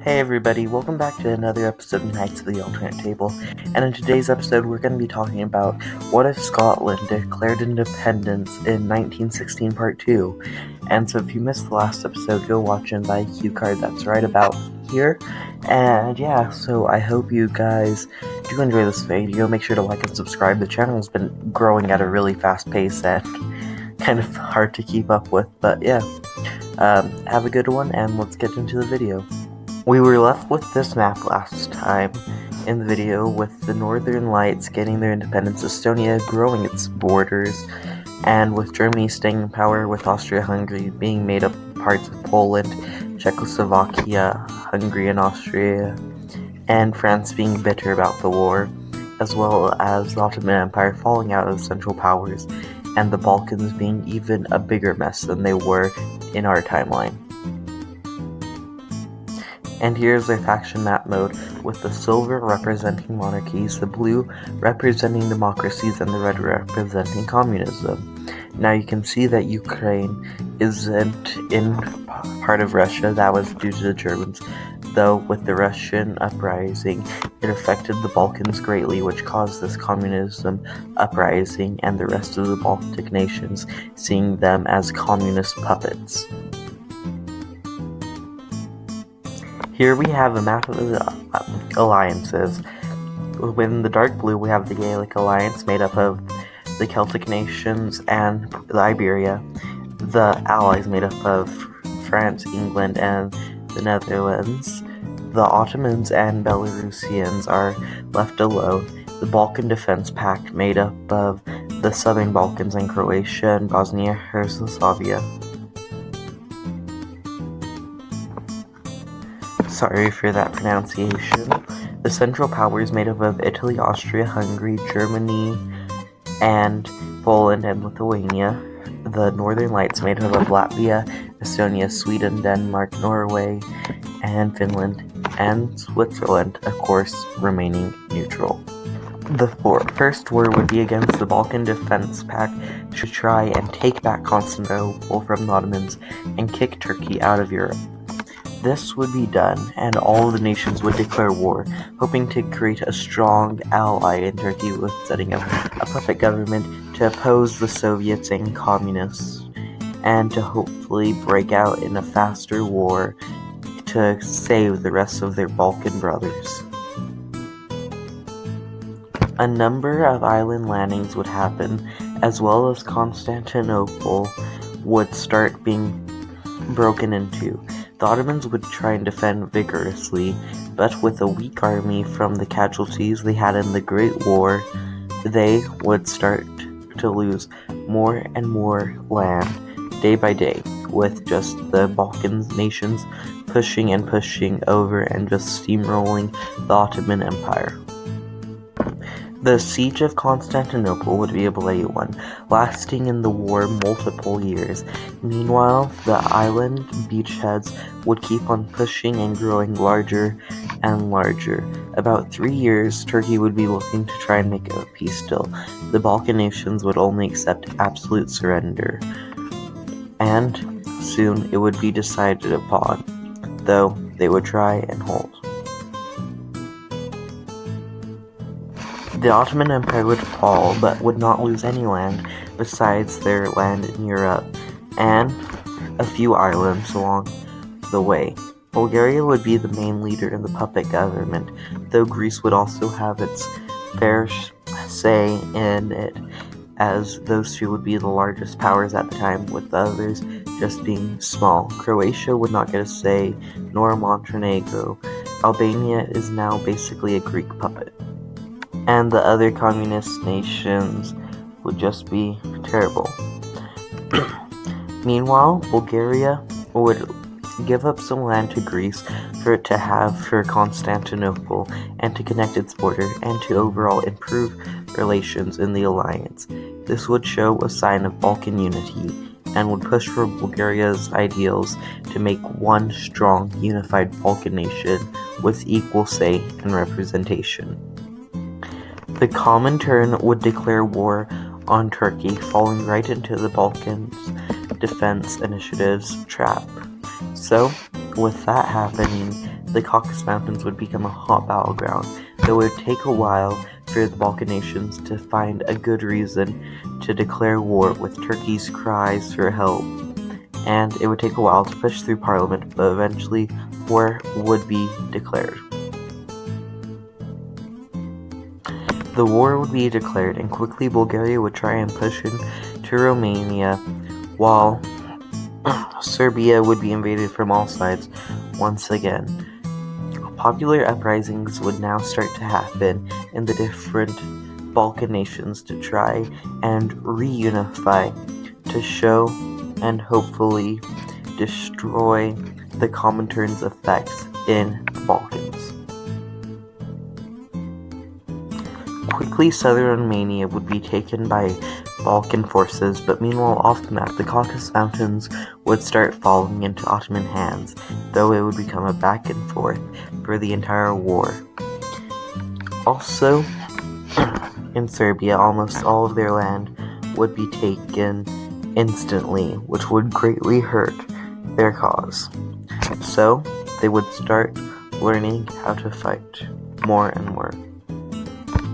Hey everybody, welcome back to another episode of Knights of the Alternate Table, and in today's episode we're going to be talking about what if Scotland declared independence in 1916 Part 2. And so if you missed the last episode, go watch in the IQ card that's right about here. And yeah, so I hope you guys do enjoy this video. Make sure to like and subscribe. The channel's been growing at a really fast pace and kind of hard to keep up with, but yeah. Have a good one, and let's get into the video. We were left with this map last time in the video, with the Northern Lights getting their independence, Estonia growing its borders, and with Germany staying in power, with Austria-Hungary being made up parts of Poland, Czechoslovakia, Hungary, and Austria, and France being bitter about the war, as well as the Ottoman Empire falling out of Central Powers, and the Balkans being even a bigger mess than they were in our timeline. And here's their faction map mode, with the silver representing monarchies, the blue representing democracies, and the red representing communism. Now you can see that Ukraine isn't in part of Russia. That was due to the Germans, though with the Russian uprising, it affected the Balkans greatly, which caused this communism uprising and the rest of the Baltic nations seeing them as communist puppets. Here we have a map of the alliances. In the dark blue, we have the Gaelic Alliance, made up of the Celtic nations and the Iberia. The Allies, made up of France, England, and the Netherlands. The Ottomans and Belarusians are left alone. The Balkan Defense Pact, made up of the Southern Balkans and Croatia and Bosnia-Herzegovina. Sorry for that pronunciation. The Central Powers, made up of Italy, Austria, Hungary, Germany, and Poland and Lithuania. The Northern Lights, made up of Latvia, Estonia, Sweden, Denmark, Norway, and Finland, and Switzerland, of course, remaining neutral. The first war would be against the Balkan Defense Pact to try and take back Constantinople from the Ottomans and kick Turkey out of Europe. This would be done, and all of the nations would declare war, hoping to create a strong ally in Turkey with setting up a puppet government to oppose the Soviets and communists, and to hopefully break out in a faster war to save the rest of their Balkan brothers. A number of island landings would happen, as well as Constantinople would start being broken into. The Ottomans would try and defend vigorously, but with a weak army from the casualties they had in the Great War, they would start to lose more and more land day by day, with just the Balkan nations pushing and pushing over and just steamrolling the Ottoman Empire. The siege of Constantinople would be a bloody one, lasting in the war multiple years. Meanwhile, the island beachheads would keep on pushing and growing larger and larger. About 3 years, Turkey would be looking to try and make a peace deal. The Balkan nations would only accept absolute surrender, and soon it would be decided upon, though they would try and hold. The Ottoman Empire would fall, but would not lose any land besides their land in Europe and a few islands along the way. Bulgaria would be the main leader in the puppet government, though Greece would also have its fair say in it, as those two would be the largest powers at the time, with the others just being small. Croatia would not get a say, nor Montenegro. Albania is now basically a Greek puppet. And the other communist nations would just be terrible. Meanwhile, Bulgaria would give up some land to Greece for it to have for Constantinople and to connect its border and to overall improve relations in the alliance. This would show a sign of Balkan unity and would push for Bulgaria's ideals to make one strong, unified Balkan nation with equal say and representation. The Comintern would declare war on Turkey, falling right into the Balkans Defense Initiative's trap. So, with that happening, the Caucasus Mountains would become a hot battleground, though it would take a while for the Balkan nations to find a good reason to declare war with Turkey's cries for help. And it would take a while to push through parliament, but eventually war would be declared. The war would be declared, and quickly Bulgaria would try and push into Romania, while Serbia would be invaded from all sides once again. Popular uprisings would now start to happen in the different Balkan nations to try and reunify, to show and hopefully destroy the Comintern's effects in the Balkans. Quickly, southern Romania would be taken by Balkan forces, but meanwhile off the map, the Caucasus Mountains would start falling into Ottoman hands, though it would become a back and forth for the entire war. Also, in Serbia, almost all of their land would be taken instantly, which would greatly hurt their cause. So, they would start learning how to fight more and more.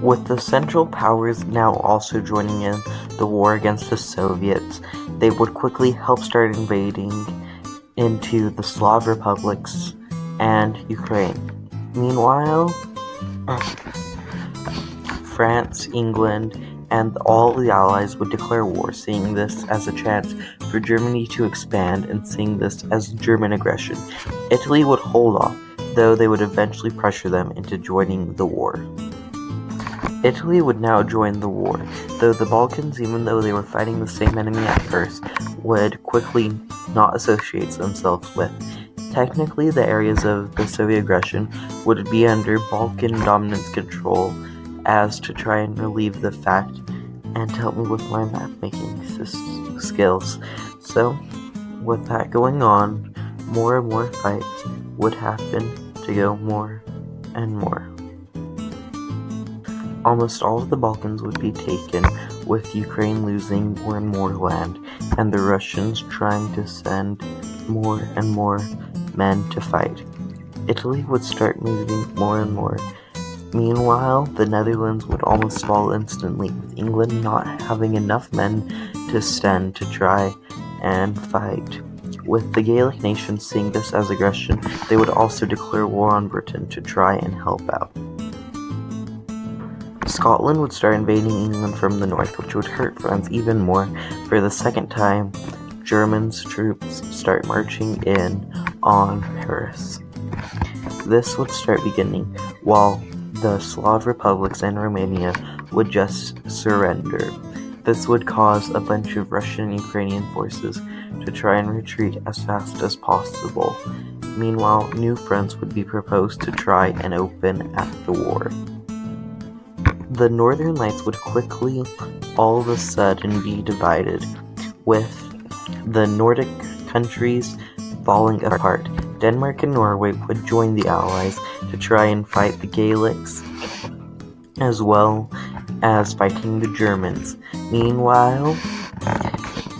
With the Central Powers now also joining in the war against the Soviets, they would quickly help start invading into the Slav republics and Ukraine. Meanwhile, France, England, and all the Allies would declare war, seeing this as a chance for Germany to expand and seeing this as German aggression. Italy would hold off, though they would eventually pressure them into joining the war. Italy would now join the war, though the Balkans, even though they were fighting the same enemy at first, would quickly not associate themselves with. Technically, the areas of the Soviet aggression would be under Balkan dominance control, as to try and relieve the fact and to help me with my map-making skills. So, with that going on, more and more fights would happen to go more and more. Almost all of the Balkans would be taken, with Ukraine losing more and more land, and the Russians trying to send more and more men to fight. Italy would start moving more and more. Meanwhile, the Netherlands would almost fall instantly, with England not having enough men to send to try and fight. With the Gaelic nations seeing this as aggression, they would also declare war on Britain to try and help out. Scotland would start invading England from the north, which would hurt France even more. For the second time, Germans' troops start marching in on Paris. This would start beginning while the Slav republics and Romania would just surrender. This would cause a bunch of Russian and Ukrainian forces to try and retreat as fast as possible. Meanwhile, new fronts would be proposed to try and open at the war. The Northern Lights would quickly, all of a sudden, be divided, with the Nordic countries falling apart. Denmark and Norway would join the Allies to try and fight the Gaelics, as well as fighting the Germans. Meanwhile,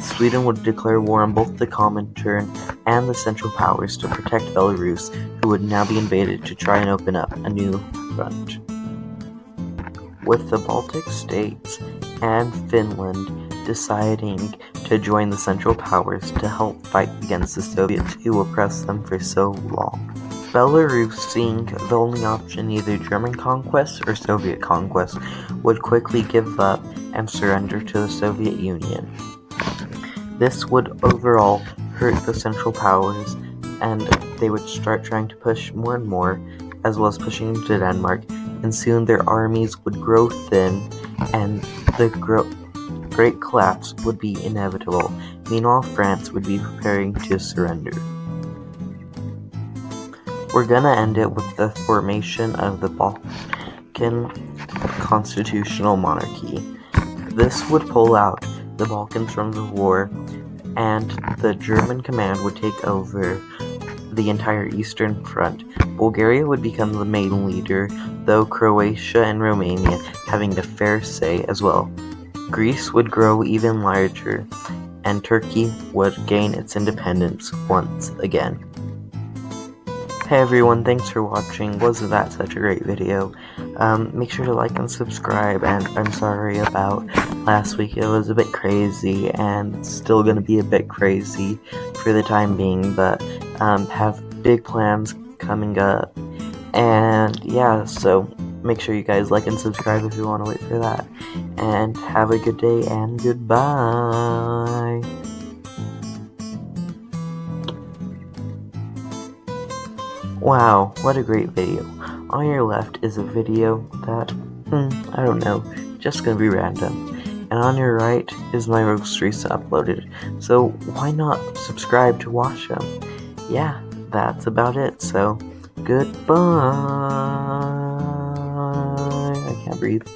Sweden would declare war on both the Comintern and the Central Powers to protect Belarus, who would now be invaded to try and open up a new front. With the Baltic states and Finland deciding to join the Central Powers to help fight against the Soviets who oppressed them for so long. Belarus, seeing the only option, either German conquest or Soviet conquest, would quickly give up and surrender to the Soviet Union. This would overall hurt the Central Powers, and they would start trying to push more and more, as well as pushing into Denmark, and soon their armies would grow thin, and the great collapse would be inevitable. Meanwhile, France would be preparing to surrender. We're gonna end it with the formation of the Balkan Constitutional Monarchy. This would pull out the Balkans from the war, and the German command would take over the entire Eastern Front. Bulgaria would become the main leader, though Croatia and Romania having a fair say as well. Greece would grow even larger, and Turkey would gain its independence once again. Hey everyone, thanks for watching. Wasn't that such a great video? Make sure to like and subscribe, and I'm sorry about last week. It was a bit crazy, and it's still gonna be a bit crazy for the time being, but have big plans coming up. And yeah, so make sure you guys like and subscribe if you want to wait for that. And have a good day, and goodbye. Wow, what a great video. On your left is a video that, I don't know, just gonna be random. And on your right is my roast recent uploaded, so why not subscribe to watch them? Yeah, that's about it, so goodbye. I can't breathe.